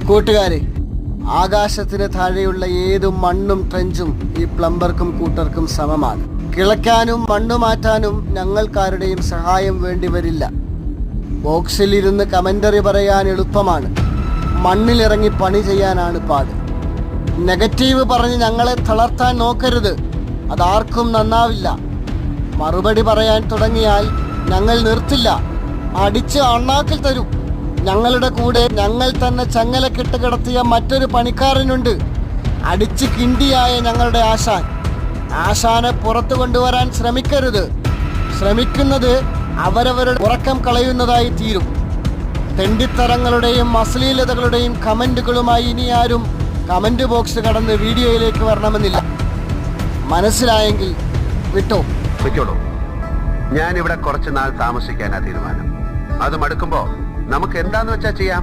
കൂട്ടുകാരെ, ആകാശത്തിന് താഴെയുള്ള ഏതു മണ്ണും ട്രെഞ്ചും ഈ പ്ലംബർക്കും കൂട്ടർക്കും സമമാണ്. കിളയ്ക്കാനും മണ്ണ് മാറ്റാനും ഞങ്ങൾക്കാരുടെയും സഹായം വേണ്ടി വരില്ല. ബോക്സിലിരുന്ന് കമന്ററി പറയാൻ എളുപ്പമാണ്, മണ്ണിലിറങ്ങി പണി ചെയ്യാനാണ് പാട്. നെഗറ്റീവ് പറഞ്ഞ് ഞങ്ങളെ തളർത്താൻ നോക്കരുത്, അതാർക്കും നന്നാവില്ല. മറുപടി പറയാൻ തുടങ്ങിയാൽ ഞങ്ങൾ നിർത്തില്ല, അടിച്ച് അണ്ണാക്കിൽ തരും. ഞങ്ങളുടെ കൂടെ ഞങ്ങൾ തന്നെ ചങ്ങലക്കിട്ട് കിടത്തിയ മറ്റൊരു പണിക്കാരനുണ്ട്, അടിച്ച് കിണ്ടിയായ ഞങ്ങളുടെ ആശാൻ. ആശാനെ പുറത്തു കൊണ്ടുവരാൻ ശ്രമിക്കരുത്. ശ്രമിക്കുന്നത് അവരവരുടെ ഉറക്കം കളയുന്നതായി തീരും. തെണ്ടിത്തരങ്ങളുടെയും അശ്ലീലതകളുടെയും കമന്റുകളുമായി ഇനി ആരും കമന്റ് ബോക്സ് കടന്ന് വീഡിയോയിലേക്ക് വരണമെന്നില്ല. മനസ്സിലായെങ്കിൽ വിട്ടോളൂ. ഞാൻ ഇവിടെ കുറച്ച് നാൾ താമസിക്കാനാ തീരുമാനം. അത് മടുക്കുമ്പോ നമുക്ക് എന്താന്ന് വെച്ചാ ചെയ്യാം.